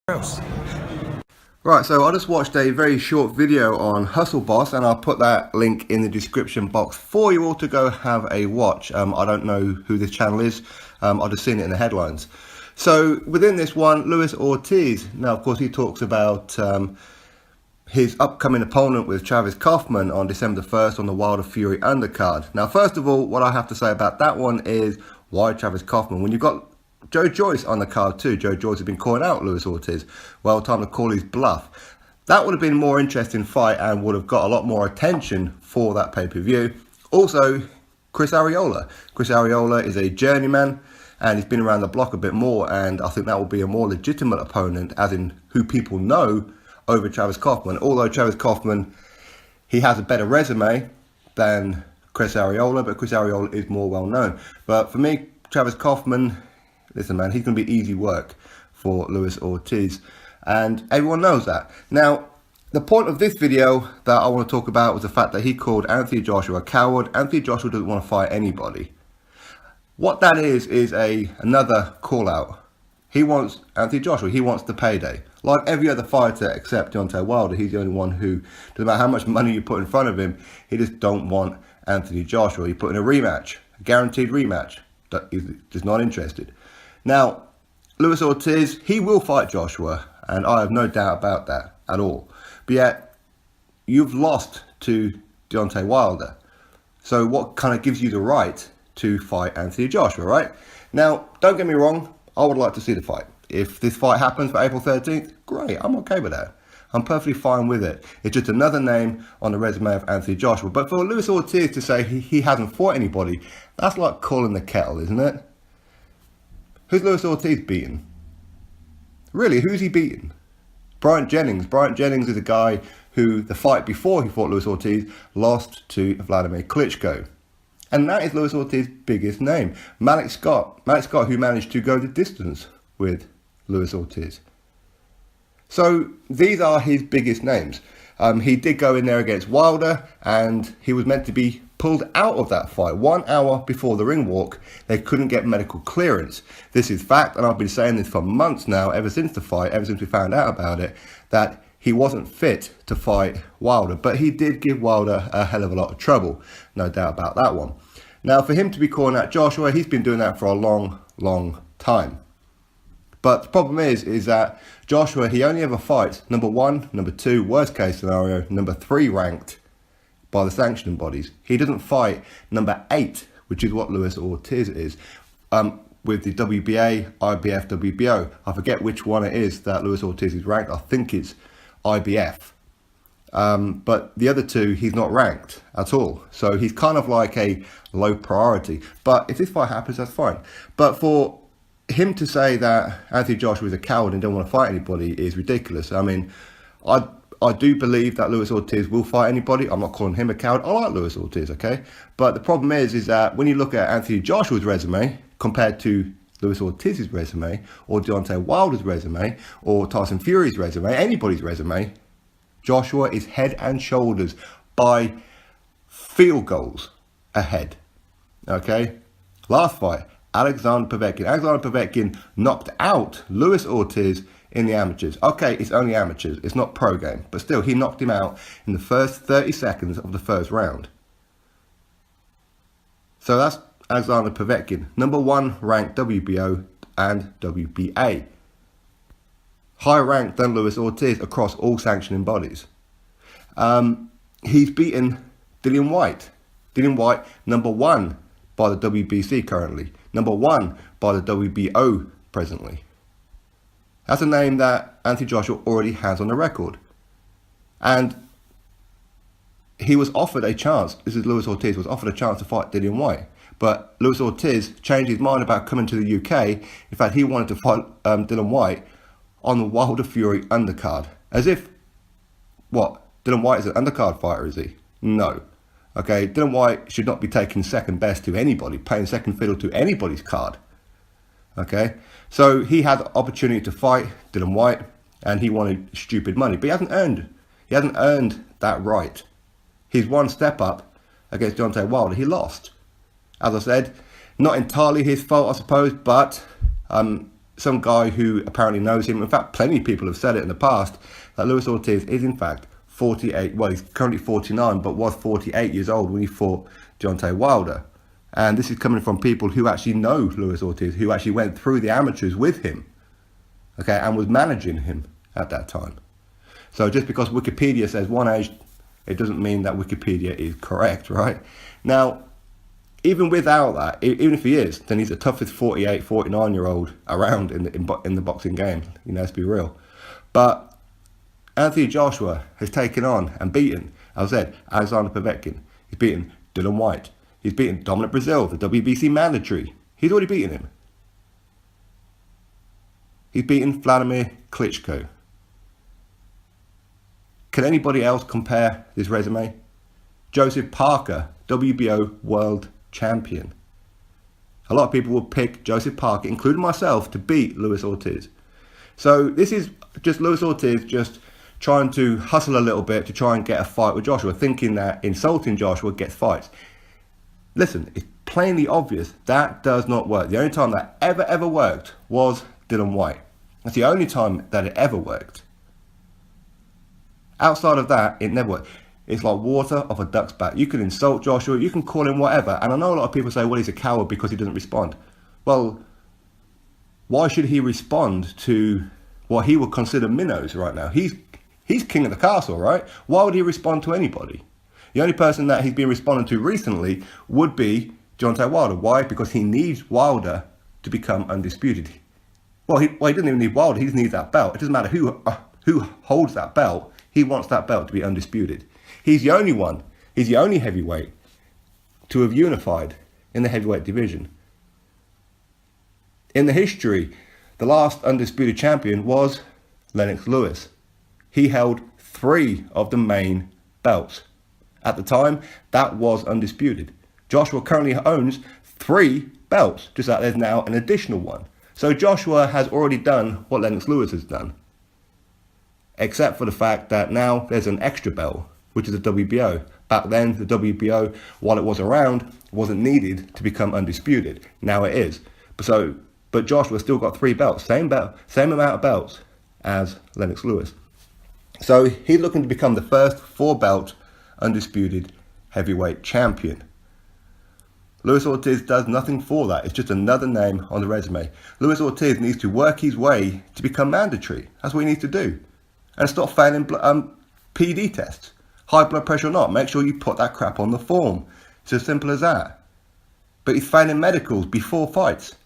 else. Right, so I just watched a very short video on Hustle Boss, and I'll put that link in the description box for you all to go have a watch. I don't know who this channel is, I've just seen it in the headlines. So within this one, Luis Ortiz, now of course he talks about his upcoming opponent with Travis Kaufman on December the 1st on the Wilder Fury undercard. Now first of all, what I have to say about that one is, why Travis Kaufman? When you've got Joe Joyce on the card too. Joe Joyce has been calling out Luis Ortiz. Well, time to call his bluff. That would have been a more interesting fight and would have got a lot more attention for that pay-per-view. Also, Chris Arreola. Chris Arreola is a journeyman and he's been around the block a bit more, and I think that will be a more legitimate opponent, as in who people know, over Travis Kaufman. Although Travis Kaufman, he has a better resume than Chris Arreola, but Chris Arreola is more well known. But for me, Travis Kaufman, listen man, he's going to be easy work for Luis Ortiz, and everyone knows that. Now, the point of this video that I want to talk about was the fact that he called Anthony Joshua a coward. Anthony Joshua doesn't want to fight anybody. What that is another call out. He wants Anthony Joshua, he wants the payday. Like every other fighter except Deontay Wilder, he's the only one who, doesn't matter how much money you put in front of him, he just don't want Anthony Joshua. He put in a rematch, a guaranteed rematch. He's just not interested. Now, Luis Ortiz, he will fight Joshua, and I have no doubt about that at all. But yet, you've lost to Deontay Wilder. So what kind of gives you the right to fight Anthony Joshua, right? Now, don't get me wrong, I would like to see the fight. If this fight happens for April 13th, great, I'm okay with that. I'm perfectly fine with it. It's just another name on the resume of Anthony Joshua. But for Luis Ortiz to say he hasn't fought anybody, that's like calling the kettle, isn't it? Who's Luis Ortiz beaten? Really, who's he beaten? Bryant Jennings. Bryant Jennings is a guy who, the fight before he fought Luis Ortiz, lost to Vladimir Klitschko. And that is Luis Ortiz's biggest name. Malik Scott, who managed to go the distance with Luis Ortiz. So these are his biggest names. He did go in there against Wilder, and he was meant to be pulled out of that fight 1 hour before the ring walk. They couldn't get medical clearance. This is fact, and I've been saying this for months now, ever since the fight, ever since we found out about it, that he wasn't fit to fight Wilder. But he did give Wilder a hell of a lot of trouble, no doubt about that one. Now, for him to be calling out Joshua, he's been doing that for a long, long time. But the problem is that Joshua, he only ever fights number 1, number 2, worst case scenario, number 3 ranked by the sanctioning bodies. He doesn't fight number 8, which is what Luis Ortiz is, with the WBA, IBF, WBO. I forget which one it is that Luis Ortiz is ranked. I think it's IBF. But the other 2, he's not ranked at all. So he's kind of like a low priority. But if this fight happens, that's fine. But for him to say that Anthony Joshua is a coward and don't want to fight anybody is ridiculous. I mean, I do believe that Luis Ortiz will fight anybody. I'm not calling him a coward. I like Luis Ortiz, okay? But the problem is that when you look at Anthony Joshua's resume compared to Luis Ortiz's resume, or Deontay Wilder's resume, or Tyson Fury's resume, anybody's resume, Joshua is head and shoulders by field goals ahead, okay? Last fight, Alexander Povetkin. Alexander Povetkin knocked out Luis Ortiz in the amateurs. Okay, it's only amateurs, it's not pro game, but still, he knocked him out in the first 30 seconds of the first round. So that's Alexander Povetkin, number 1 ranked WBO and WBA. Higher ranked than Luis Ortiz across all sanctioning bodies. He's beaten Dillian Whyte. Dillian Whyte, number 1 by the WBC currently, number 1 by the WBO presently. That's a name that Anthony Joshua already has on the record. And he was offered a chance, this is Luis Ortiz, was offered a chance to fight Dillian Whyte. But Luis Ortiz changed his mind about coming to the UK. In fact, he wanted to fight Dillian Whyte on the Wilder Fury undercard. As if, what, Dillian Whyte is an undercard fighter, is he? No. Okay, Dillian Whyte should not be taking second best to anybody, playing second fiddle to anybody's card. Okay, so he had the opportunity to fight Dillian Whyte, and he wanted stupid money, but he hasn't earned that right. His one step up against Deontay Wilder, he lost. As I said, not entirely his fault, I suppose, but some guy who apparently knows him. In fact, plenty of people have said it in the past, that Luis Ortiz is in fact 48. Well, he's currently 49, but was 48 years old when he fought Deontay Wilder. And this is coming from people who actually know Luis Ortiz, who actually went through the amateurs with him, okay, and was managing him at that time. So just because Wikipedia says one age, it doesn't mean that Wikipedia is correct, right? Now, even without that, even if he is, then he's the toughest 48, 49-year-old around in the boxing game. You know, let's be real. But Anthony Joshua has taken on and beaten, as I said, Alexander Povetkin. He's beaten Dylan White. He's beaten Dominic Breazeale, the WBC mandatory. He's already beaten him. He's beaten Vladimir Klitschko. Can anybody else compare this resume? Joseph Parker, WBO world champion. A lot of people will pick Joseph Parker, including myself, to beat Luis Ortiz. So this is just Luis Ortiz just trying to hustle a little bit to try and get a fight with Joshua, thinking that insulting Joshua gets fights. Listen, it's plainly obvious that does not work. The only time that ever worked was Dylan White. That's the only time that it ever worked. Outside of that, it never worked. It's like water off a duck's back. You can insult Joshua, you can call him whatever. And I know a lot of people say, well, he's a coward because he doesn't respond. Well, why should he respond to what he would consider minnows right now? He's king of the castle, right? Why would he respond to anybody? The only person that he's been responding to recently would be Deontay Wilder. Why? Because he needs Wilder to become undisputed. Well, he doesn't even need Wilder. He just needs that belt. It doesn't matter who holds that belt. He wants that belt to be undisputed. He's the only one. He's the only heavyweight to have unified in the heavyweight division. In the history, the last undisputed champion was Lennox Lewis. He held 3 of the main belts. At the time, that was undisputed. Joshua currently owns 3 belts, just that there's now an additional one. So Joshua has already done what Lennox Lewis has done, except for the fact that now there's an extra belt, which is the WBO. Back then, the WBO, while it was around, wasn't needed to become undisputed. Now it is. But Joshua still got 3 belts, same amount of belts as Lennox Lewis. So he's looking to become the first 4-belt undisputed heavyweight champion. Luis Ortiz does nothing for that. It's just another name on the resume. Luis Ortiz needs to work his way to become mandatory. That's what he needs to do. And stop failing PD tests. High blood pressure or not, make sure you put that crap on the form. It's as simple as that. But he's failing medicals before fights.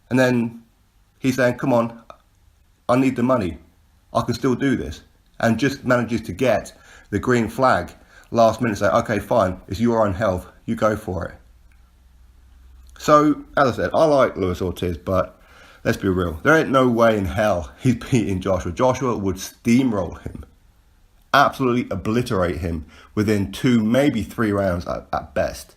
And then he's saying, come on, I need the money. I can still do this. And just manages to get the green flag last minute, say, okay, fine, it's your own health, you go for it. So, as I said, I like Luis Ortiz, but let's be real. There ain't no way in hell he's beating Joshua. Joshua would steamroll him. Absolutely obliterate him within 2, maybe 3 rounds at best.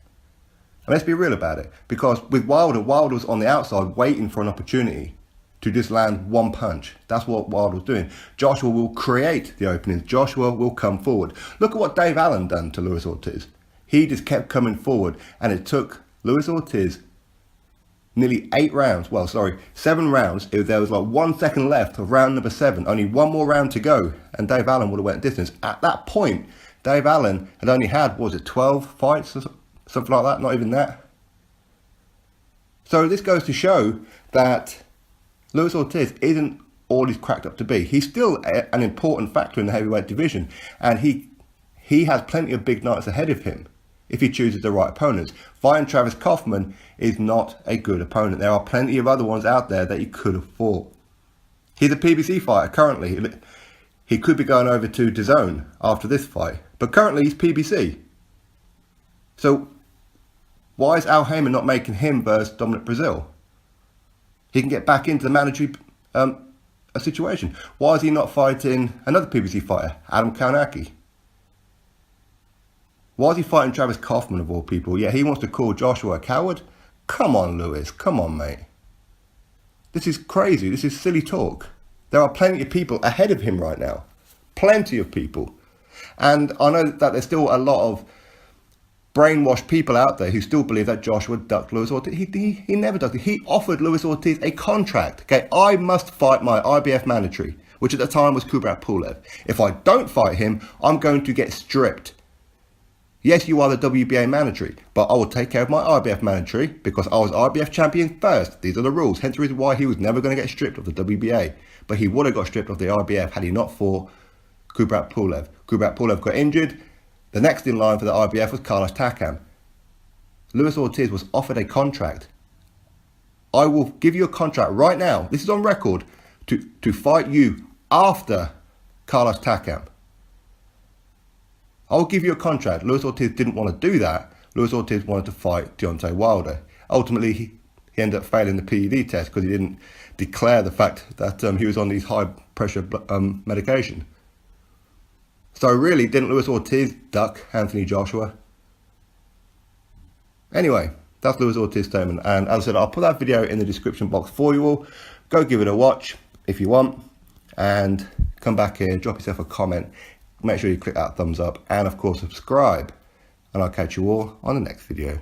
And let's be real about it. Because with Wilder was on the outside waiting for an opportunity to just land one punch. That's what Wilder was doing. Joshua will create the openings. Joshua will come forward. Look at what Dave Allen done to Luis Ortiz. He just kept coming forward, and it took Luis Ortiz nearly 7 rounds. There was like 1 second left of round number 7, only one more round to go, and Dave Allen would have went distance. At that point, Dave Allen had only had, 12 fights or something like that, not even that. So this goes to show that Luis Ortiz isn't all he's cracked up to be. He's still an important factor in the heavyweight division, and he has plenty of big nights ahead of him if he chooses the right opponents. Fighting Travis Kaufman is not a good opponent. There are plenty of other ones out there that he could have fought. He's a PBC fighter currently. He could be going over to DAZN after this fight, but currently he's PBC. So why is Al Haymon not making him versus Dominic Breazeale? He can get back into the mandatory situation. Why is he not fighting another PBC fighter, Adam Kownacki? Why is he fighting Travis Kaufman of all people? Yeah, he wants to call Joshua a coward? Come on, Lewis. Come on, mate. This is crazy. This is silly talk. There are plenty of people ahead of him right now. Plenty of people. And I know that there's still a lot of brainwashed people out there who still believe that Joshua ducked Luis Ortiz. He never ducked it. He offered Luis Ortiz a contract. Okay, I must fight my IBF mandatory, which at the time was Kubrat Pulev. If I don't fight him, I'm going to get stripped. Yes, you are the WBA mandatory, but I will take care of my IBF mandatory because I was IBF champion first. These are the rules. Hence the reason why he was never going to get stripped of the WBA. But he would have got stripped of the IBF had he not fought Kubrat Pulev. Kubrat Pulev got injured. The next in line for the IBF was Carlos Takam. Luis Ortiz was offered a contract. I will give you a contract right now. This is on record to fight you after Carlos Takam. I'll give you a contract. Luis Ortiz didn't want to do that. Luis Ortiz wanted to fight Deontay Wilder. Ultimately, he ended up failing the PED test because he didn't declare the fact that he was on these high pressure medication. So really, didn't Luis Ortiz duck Anthony Joshua? Anyway, that's Luis Ortiz's statement. And as I said, I'll put that video in the description box for you all. Go give it a watch if you want. And come back here, drop yourself a comment. Make sure you click that thumbs up. And of course, subscribe. And I'll catch you all on the next video.